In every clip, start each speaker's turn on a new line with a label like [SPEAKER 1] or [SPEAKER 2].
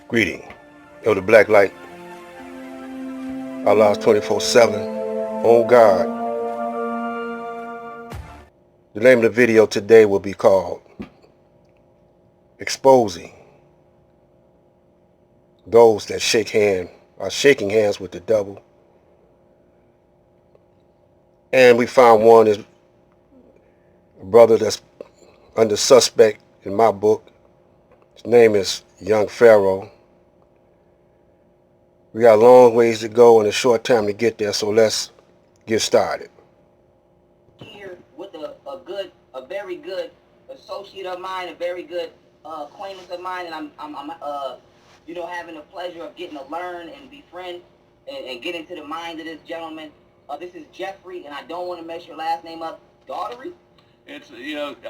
[SPEAKER 1] Greeting. Elder Black Light, Allah's 24/7. On God. The name of the video today will be called Exposing Those That are shaking hands with the devil. And we found one is a brother that's under suspect in my book. His name is Young Pharaoh. We got a long ways to go and a short time to get there, so let's get started.
[SPEAKER 2] Here with a very good associate of mine, a very good acquaintance of mine, and I'm having the pleasure of getting to learn and befriend and get into the mind of this gentleman. This is Jeffrey, and I don't want to mess your last name up. Daughtery?
[SPEAKER 3] It's,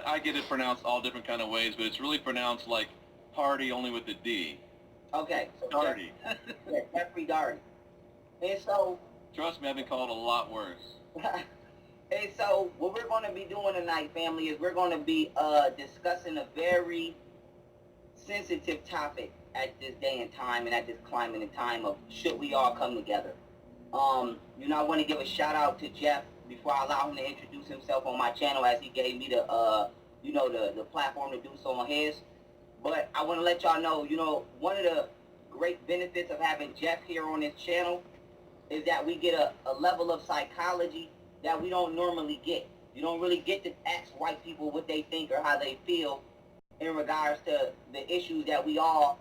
[SPEAKER 3] I get it pronounced all different kind of ways, but it's really pronounced like party, only with the D.
[SPEAKER 2] Okay. So
[SPEAKER 3] Darty.
[SPEAKER 2] Yeah, Jeffrey Darty. And so...
[SPEAKER 3] Trust me, I've been called a lot worse.
[SPEAKER 2] And so what we're going to be doing tonight, family, is we're going to be discussing a very sensitive topic at this day and time and at this climate and time of should we all come together. I want to give a shout out to Jeff before I allow him to introduce himself on my channel, as he gave me the platform to do so on his. But I want to let y'all know, one of the great benefits of having Jeff here on this channel is that we get a level of psychology that we don't normally get. You don't really get to ask white people what they think or how they feel in regards to the issues that we all,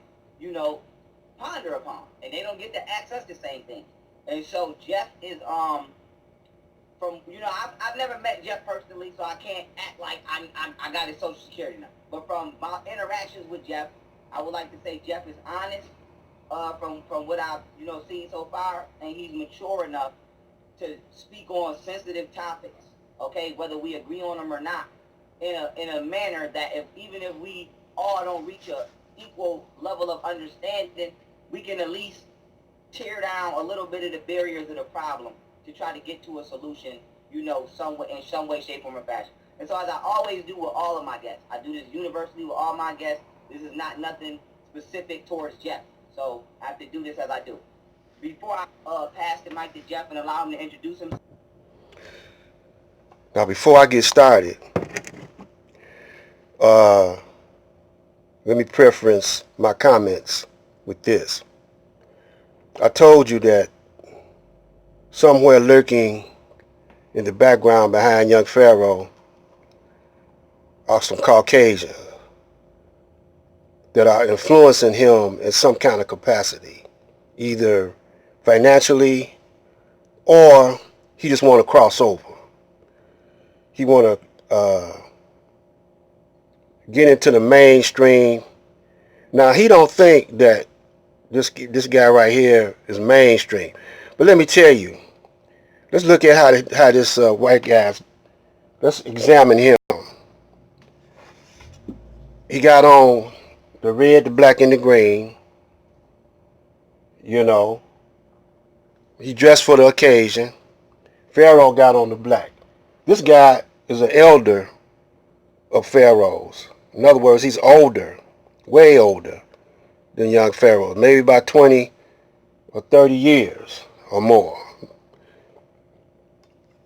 [SPEAKER 2] ponder upon. And they don't get to ask us the same thing. And so Jeff is, I've never met Jeff personally, so I can't act like I got his social security number. But from my interactions with Jeff, I would like to say Jeff is honest, from what I've, seen so far, and he's mature enough to speak on sensitive topics, okay, whether we agree on them or not, in a manner that even if we all don't reach a equal level of understanding, we can at least tear down a little bit of the barriers of the problem to try to get to a solution, in some way, shape, form, or fashion. And so as I always do with all of my guests, I do this universally with all my guests. This is not nothing specific towards Jeff. So I have to do this as I do. Before I pass the mic to Jeff and allow him to introduce himself.
[SPEAKER 1] Now, before I get started, let me preference my comments with this. I told you that somewhere lurking in the background behind Young Pharaoh are some Caucasians that are influencing him in some kind of capacity, either financially or he just want to cross over. He want to get into the mainstream. Now, he don't think that this guy right here is mainstream. But let me tell you, let's look at how this white guy, let's examine him. He got on the red, the black, and the green. He dressed for the occasion. Pharaoh got on the black. This guy is an elder of Pharaohs. In other words, he's older, way older than Young Pharaoh, maybe about 20 or 30 years or more.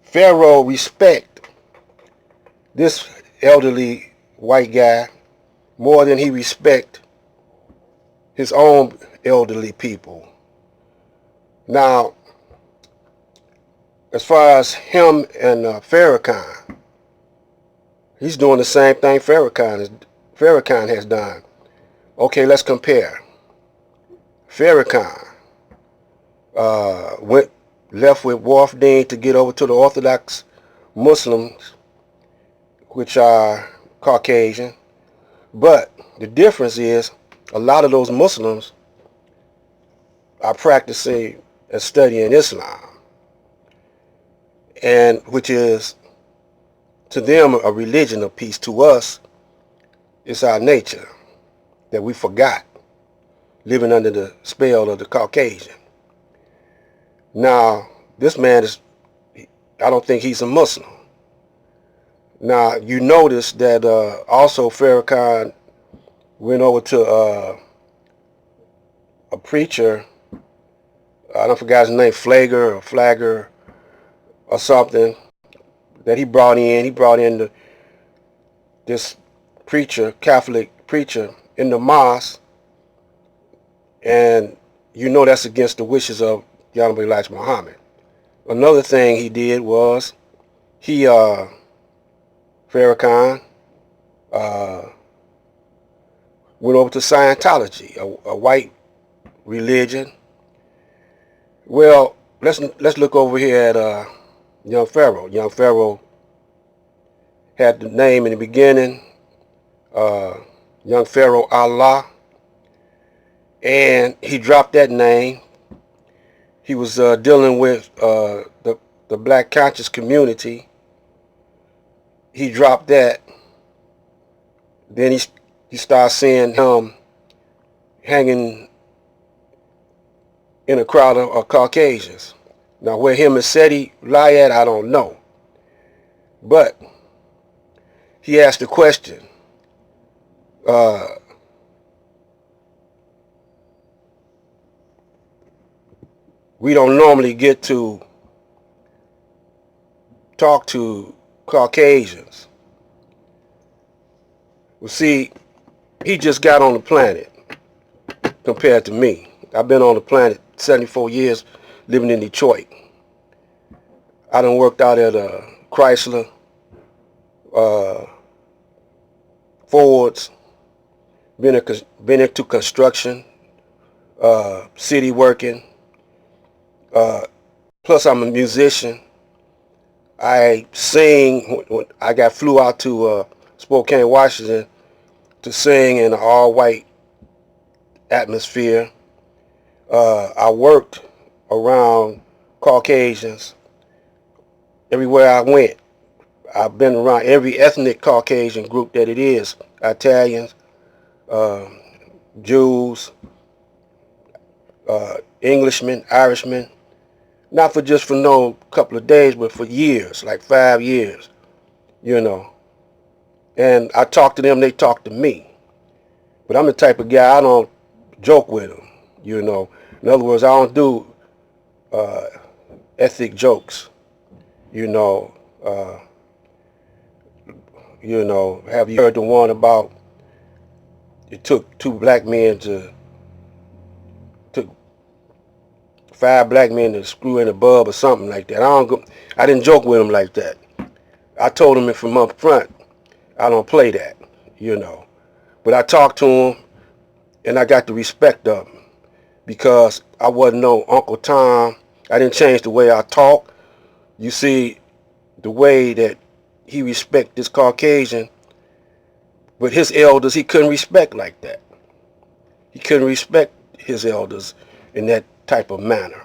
[SPEAKER 1] Pharaoh respect this elderly white guy more than he respect his own elderly people. Now, as far as him and Farrakhan, he's doing the same thing Farrakhan has done. Okay, let's compare. Farrakhan left with Wharf Dean to get over to the Orthodox Muslims, which are Caucasian. But the difference is a lot of those Muslims are practicing and studying Islam, and which is to them a religion of peace. To us, it's our nature that we forgot, living under the spell of the Caucasian. Now, this man I don't think he's a Muslim. Now, you notice that also Farrakhan went over to a preacher, I don't forget his name, Flagger or something, that he brought in. He brought in this preacher, Catholic preacher, in the mosque, and that's against the wishes of the Honorable Elijah Muhammad. Another thing he did was he, Farrakhan, went over to Scientology, a white religion. Well, let's look over here at Young Pharaoh. Young Pharaoh had the name in the beginning, Young Pharaoh Allah, and he dropped that name. He was dealing with the black conscious community. He dropped that. Then he started seeing him hanging in a crowd of Caucasians. Now, where him and Seti lie at, I don't know. But he asked the question, we don't normally get to talk to Caucasians. Well, see, he just got on the planet compared to me. I've been on the planet 74 years living in Detroit. I done worked out at Chrysler, Ford's, been into construction, city working. Plus, I'm a musician. I sing. I got flew out to Spokane, Washington, to sing in an all-white atmosphere. I worked around Caucasians everywhere I went. I've been around every ethnic Caucasian group that it is. Italians, Jews, Englishmen, Irishmen. Not for no couple of days, but for years, like 5 years, And I talk to them, they talk to me. But I'm the type of guy, I don't joke with them, In other words, I don't do ethnic jokes, Have you heard the one about it took 5 black men to screw in a bub or something like that? I didn't joke with them like that. I told them from up front, I don't play that, But I talked to them, and I got the respect of them because I wasn't no Uncle Tom. I didn't change the way I talk. You see, the way that he respect this Caucasian, but his elders he couldn't respect like that. He couldn't respect his elders in that type of manner.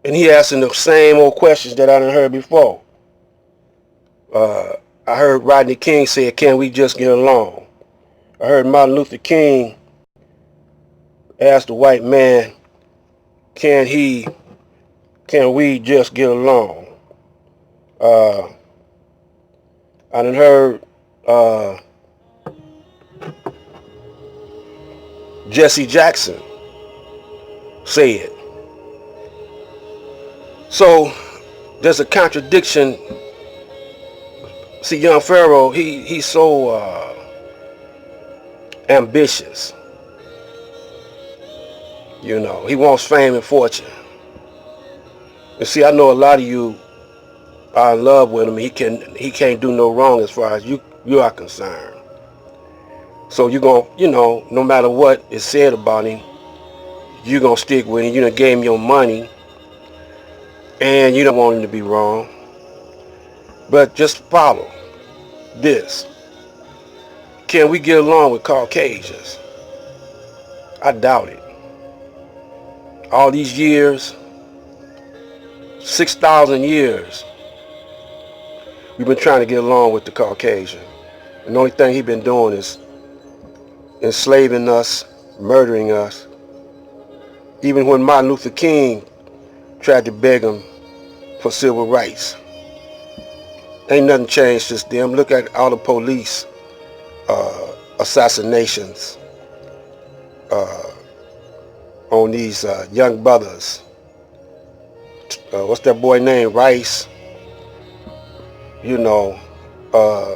[SPEAKER 1] And he asking the same old questions that I done heard before. I heard Rodney King say, can we just get along? I heard Martin Luther King ask the white man, can we just get along? I done heard Jesse Jackson say it. So there's a contradiction. See, Young Pharaoh, he's so ambitious. He wants fame and fortune. And see, I know a lot of you are in love with him. He can't do no wrong as far as you are concerned. So you're going to, no matter what is said about him, you're going to stick with him. You done gave him your money, and you don't want him to be wrong. But just follow this. Can we get along with Caucasians? I doubt it. All these years, 6,000 years, we've been trying to get along with the Caucasian. And the only thing he's been doing is enslaving us, murdering us. Even when Martin Luther King tried to beg him for civil rights. Ain't nothing changed since then. Look at all the police assassinations on these young brothers. What's that boy name? Rice. You know, uh,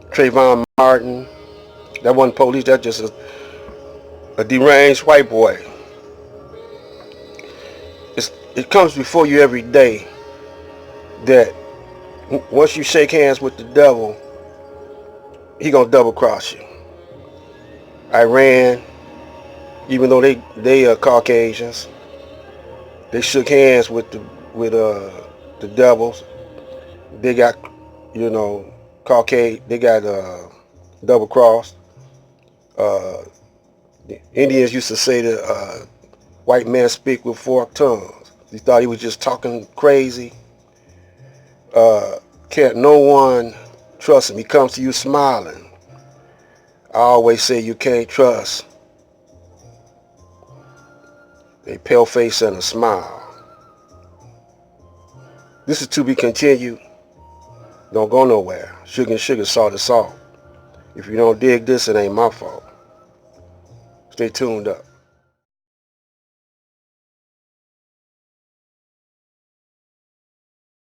[SPEAKER 1] Trayvon Martin. That wasn't police. That's just a deranged white boy. It comes before you every day that once you shake hands with the devil, he gonna double cross you. Iran, even though they are Caucasians, they shook hands with the devils. They got, you know, Caucasian. They got double crossed. Uh, the Indians used to say that white man speak with forked tongues. You thought he was just talking crazy. Can't no one trust him. He comes to you smiling. I always say you can't trust a pale face and a smile. This is to be continued. Don't go nowhere. Sugar and sugar, salt is salt. If you don't dig this, it ain't my fault. Stay tuned up.